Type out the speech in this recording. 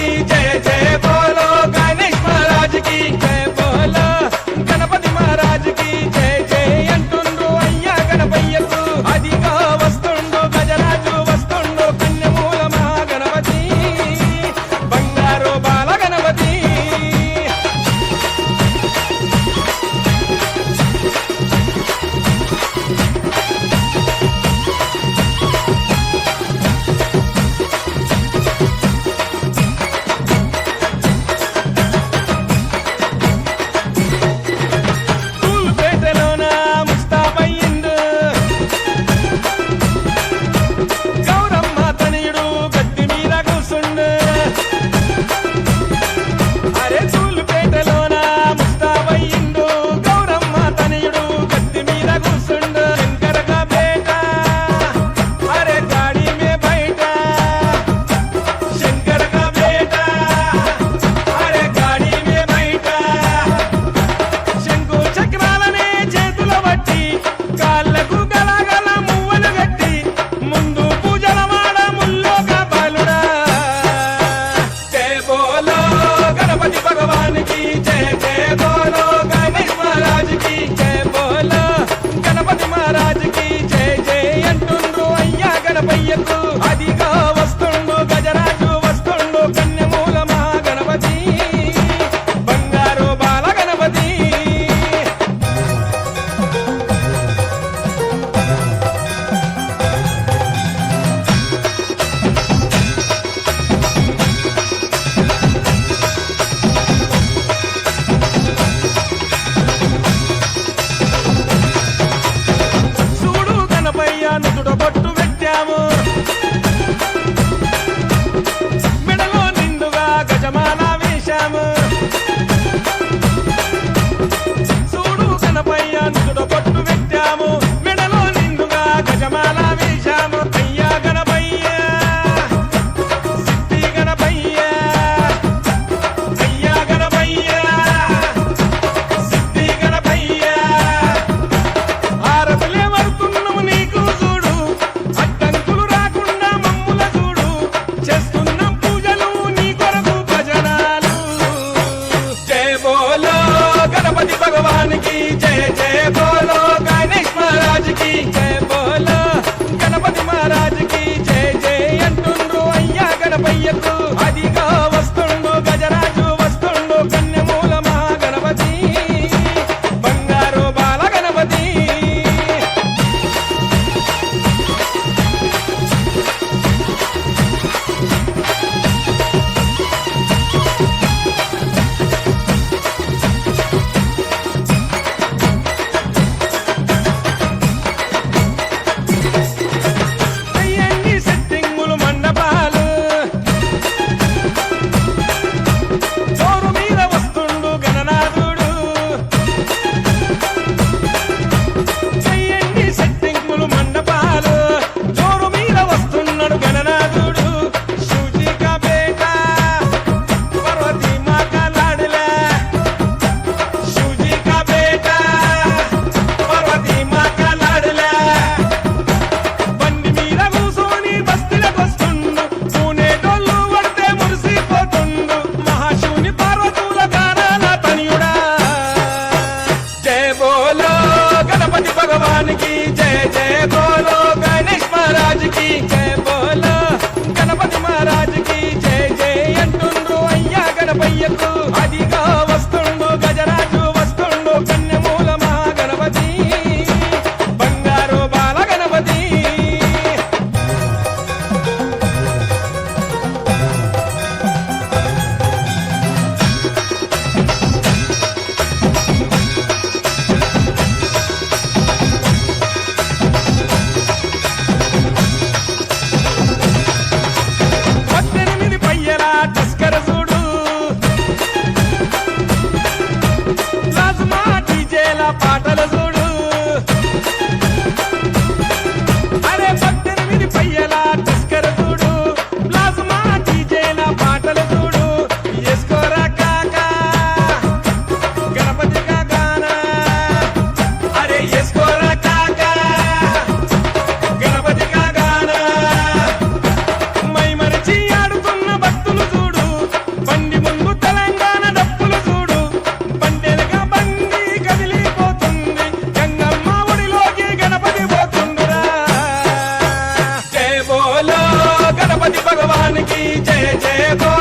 की जय जय बोलो गणेश महाराज की जय बोलो गणपति महाराज की जय जय अंटुंडु अय्या गणपయ్యకు అదిగా వస్తుండు గజరాజు వస్తుండు కన్యమూల మహాగణపతి బంగారు బాల గణపతి అదిగా వస్తుండు గజరాజు వస్తుండు కన్యమూల మహాగణపతి బంగారు బాల గణపతి చూడు గణపయ్య నుదుట బొట్టు పెట్టాము మెడలో నిండుగా గజమాల వేశాము చూడు గణపయ్య నుదుట బొట్టు పెట్టాము మెడలో నిండుగా గజమాల వేశాము అయ్యా గణపయ్య సిద్ధి గణపయ్య అయ్యా గణపయ్య సిద్ధి గణపయ్య ఆరతులే వరుతున్నాము నీకు చూడు అడ్డంకులు రాకుండా మమ్ముల చూడు చేస్తున్నాం పూజలు నీ కొరకు భజనాలు జయ బోలో గణపతి భగవాన్ की जय जय बोलो गणेश महाराज की जय बोलो गणपति महाराज की जय जय अंटुंडु अय्या गणपయ్యకు అదిగా వస్తుండు గజరాజు వస్తుండు కన్యమూల మహాగణపతి బంగారు బాల గణపతి అయ్యండి సెట్టింగులు మండపాలు జోరు మీద వస్తుండు గణనాథుడు అయ్యండి సెట్టింగులు మండపాలు జోరు మీద వస్తున్నాడు గణనాథుడు శివజీ కా బేటా పార్వతీ మా కా లాడలా శివజీ కా బేటా పార్వతీ మా కా లాడలా బండి మీద కూసోని బస్తీలకొస్తుండు పూనేటోళ్ళు పడితే మురిసిపోతుండు మహాశివుని పార్వతుల గానాల తనియుడా జయ బోలో గణపతి భగవాన్ की जय जय बोलो गणेश महाराज की जय बोलो गणपति महाराज की जय जय अंटुंडु अय्या गणपయ్యకు అదిగా వస్తుండు గజరాజు వస్తుండు కన్యమూల మహాగణపతి బంగారు బాల గణపతి జయ